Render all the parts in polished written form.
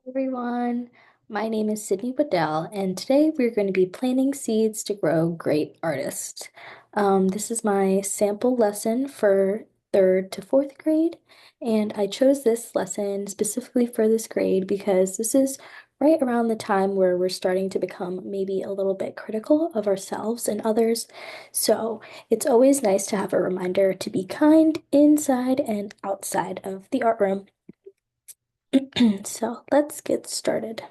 Everyone. My name is Sydney Waddell, and today we're going to be planting seeds to grow great artists. This is my sample lesson for third to fourth grade, and I chose this lesson specifically for this grade because this is right around the time where we're starting to become maybe a little bit critical of ourselves and others. So it's always nice to have a reminder to be kind inside and outside of the art room. So let's get started.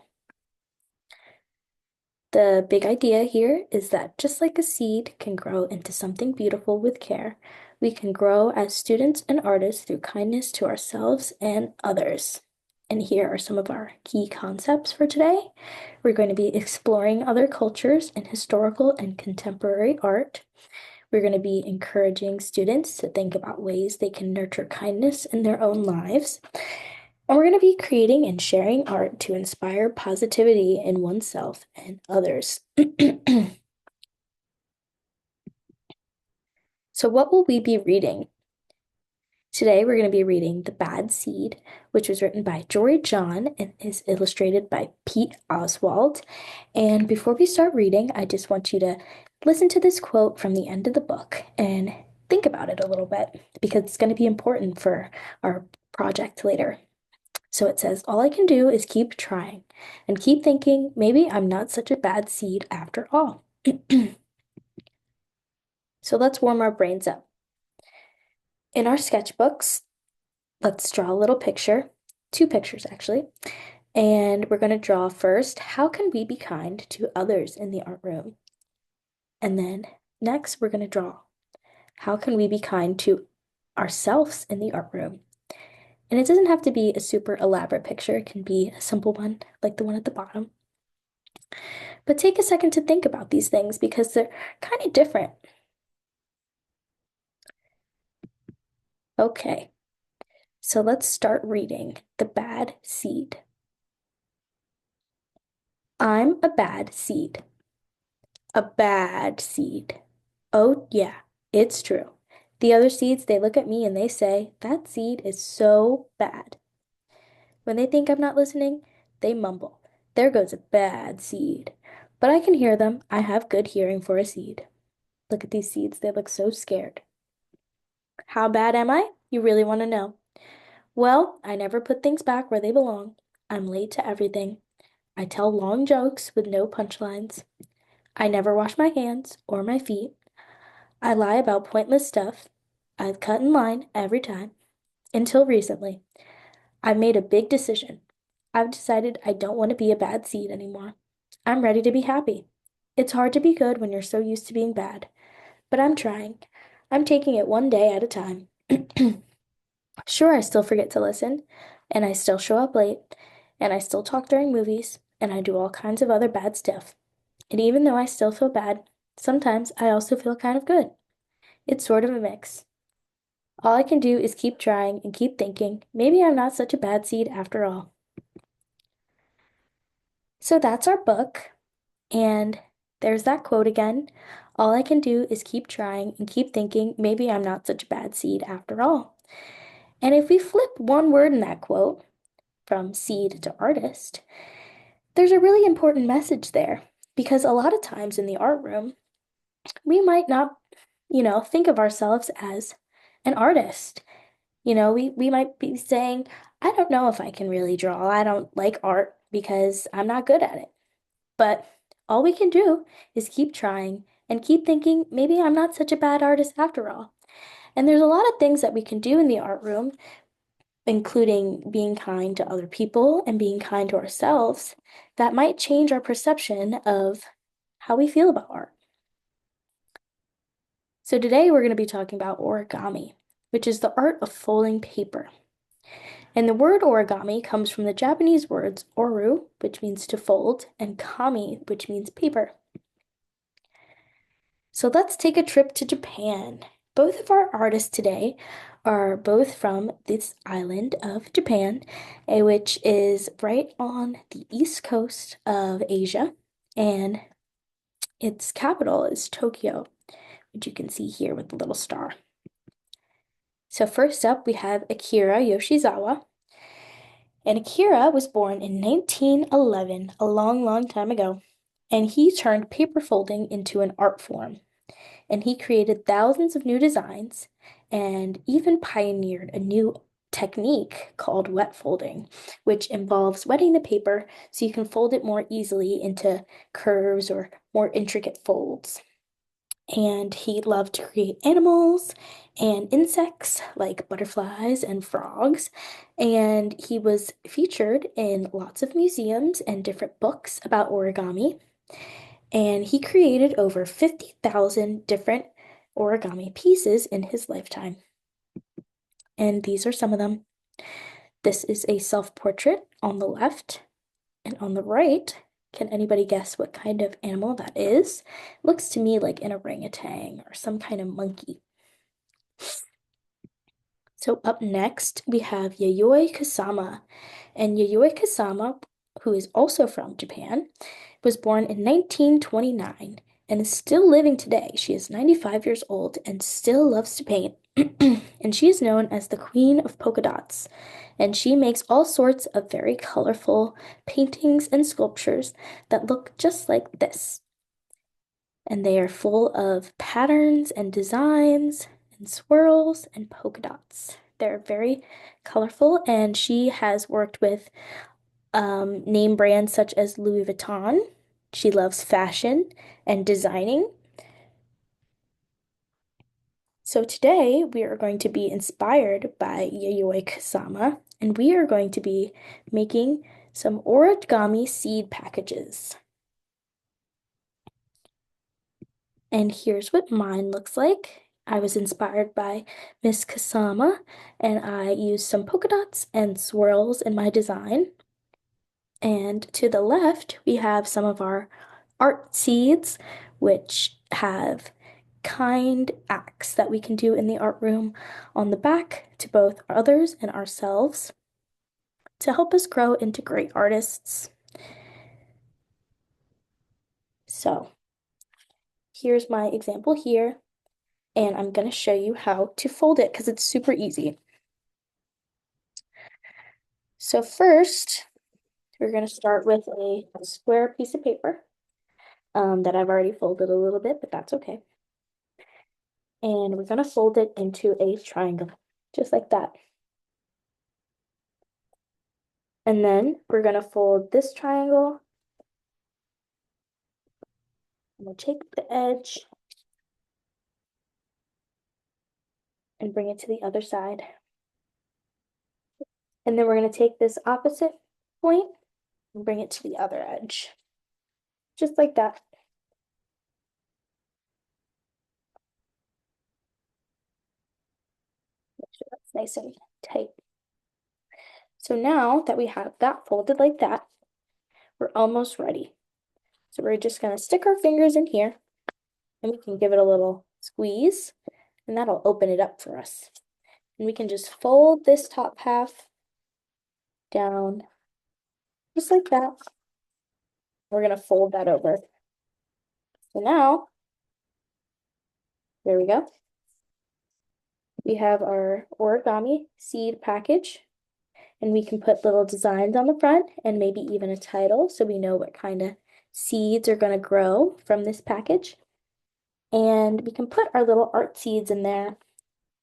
The big idea here is that just like a seed can grow into something beautiful with care, we can grow as students and artists through kindness to ourselves and others. And here are some of our key concepts for today. We're going to be exploring other cultures in historical and contemporary art. We're going to be encouraging students to think about ways they can nurture kindness in their own lives. And we're going to be creating and sharing art to inspire positivity in oneself and others. So, what will we be reading? Today, we're going to be reading The Bad Seed, which was written by Jory John and is illustrated by Pete Oswald. And before we start reading, I just want you to listen to this quote from the end of the book and think about it a little bit because it's going to be important for our project later. So it says, all I can do is keep trying and keep thinking maybe I'm not such a bad seed after all. So let's warm our brains up. In our sketchbooks, let's draw a little picture, two pictures actually. And we're going to draw first, how can we be kind to others in the art room? And then next, we're going to draw, how can we be kind to ourselves in the art room? And it doesn't have to be a super elaborate picture, it can be a simple one like the one at the bottom. But take a second to think about these things because they're kind of different. Okay, so let's start reading The Bad Seed. I'm a bad seed. A bad seed. Oh, yeah, it's true. The other seeds, they look at me and they say, that seed is so bad. When they think I'm not listening, they mumble, there goes a bad seed. But I can hear them. I have good hearing for a seed. Look at these seeds, they look so scared. How bad am I? You really want to know? Well, I never put things back where they belong. I'm late to everything. I tell long jokes with no punchlines. I never wash my hands or my feet. I lie about pointless stuff. I've cut in line every time. Until recently. I've made a big decision. I've decided I don't want to be a bad seed anymore. I'm ready to be happy. It's hard to be good when you're so used to being bad, but I'm trying. I'm taking it one day at a time. Sure, I still forget to listen, and I still show up late, and I still talk during movies, and I do all kinds of other bad stuff. And even though I still feel bad, sometimes I also feel kind of good. It's sort of a mix. All I can do is keep trying and keep thinking, maybe I'm not such a bad seed after all. So that's our book, and there's that quote again. All I can do is keep trying and keep thinking, maybe I'm not such a bad seed after all. And if we flip one word in that quote, from seed to artist, there's a really important message there because a lot of times in the art room, we might not, think of ourselves as an artist. We might be saying, I don't know if I can really draw. I don't like art because I'm not good at it. But all we can do is keep trying and keep thinking, maybe I'm not such a bad artist after all. And there's a lot of things that we can do in the art room including being kind to other people and being kind to ourselves, that might change our perception of how we feel about art. So today we're going to be talking about origami, which is the art of folding paper. And the word origami comes from the Japanese words oru, which means to fold, and kami, which means paper. So let's take a trip to Japan. Both of our artists today are both from this island of Japan, which is right on the east coast of Asia, and its capital is Tokyo, which you can see here with the little star. So first up, we have Akira Yoshizawa. And Akira was born in 1911, a long, long time ago. And he turned paper folding into an art form. And he created thousands of new designs and even pioneered a new technique called wet folding, which involves wetting the paper so you can fold it more easily into curves or more intricate folds. And he loved to create animals and insects like butterflies and frogs. And he was featured in lots of museums and different books about origami. And he created over 50,000 different origami pieces in his lifetime. And these are some of them. This is a self-portrait on the left, and on the right, can anybody guess what kind of animal that is? Looks to me like an orangutan or some kind of monkey. So up next, we have Yayoi Kusama. And Yayoi Kusama, who is also from Japan, was born in 1929 and is still living today. She is 95 years old and still loves to paint. And she is known as the Queen of Polka Dots. And she makes all sorts of very colorful paintings and sculptures that look just like this. And they are full of patterns and designs and swirls and polka dots. They're very colorful, and she has worked with name brands such as Louis Vuitton. She loves fashion and designing. So today we are going to be inspired by Yayoi Kusama, and we are going to be making some origami seed packages. And here's what mine looks like. I was inspired by Miss Kusama, and I used some polka dots and swirls in my design. And to the left, we have some of our art seeds, which have kind acts that we can do in the art room on the back to both others and ourselves to help us grow into great artists. So here's my example here, and I'm going to show you how to fold it because it's super easy. So first, we're going to start with a square piece of paper that I've already folded a little bit, but that's okay. And we're going to fold it into a triangle, just like that. And then we're going to fold this triangle. And we'll take the edge and bring it to the other side. And then we're going to take this opposite point and bring it to the other edge, just like that. Make sure that's nice and tight. So now that we have that folded like that, we're almost ready. So we're just going to stick our fingers in here and we can give it a little squeeze and that'll open it up for us. And we can just fold this top half down just like that. We're going to fold that over. So now, there we go. We have our origami seed package, and we can put little designs on the front and maybe even a title so we know what kind of seeds are going to grow from this package. And we can put our little art seeds in there.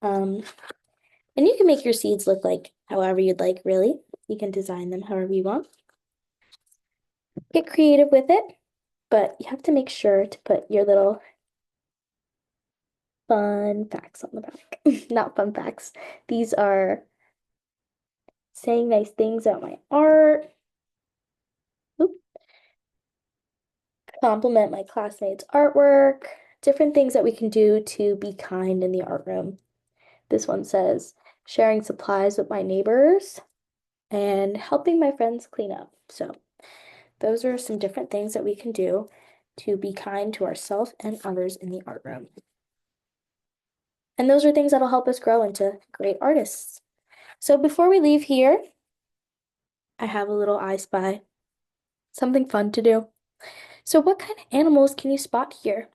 And you can make your seeds look like however you'd like, really. You can design them however you want. Get creative with it, but you have to make sure to put your little fun facts on the back. Not fun facts. These are saying nice things about my art. Oop. Compliment my classmates' artwork. Different things that we can do to be kind in the art room. This one says, sharing supplies with my neighbors and helping my friends clean up. So those are some different things that we can do to be kind to ourselves and others in the art room. And those are things that'll help us grow into great artists. So before we leave here, I have a little I Spy, something fun to do. So what kind of animals can you spot here?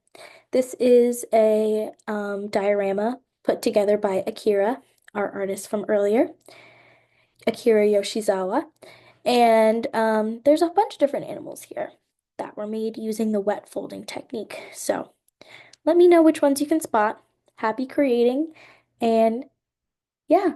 This is a diorama put together by Akira, our artist from earlier. Akira Yoshizawa. And there's a bunch of different animals here that were made using the wet folding technique. So let me know which ones you can spot. Happy creating. And yeah.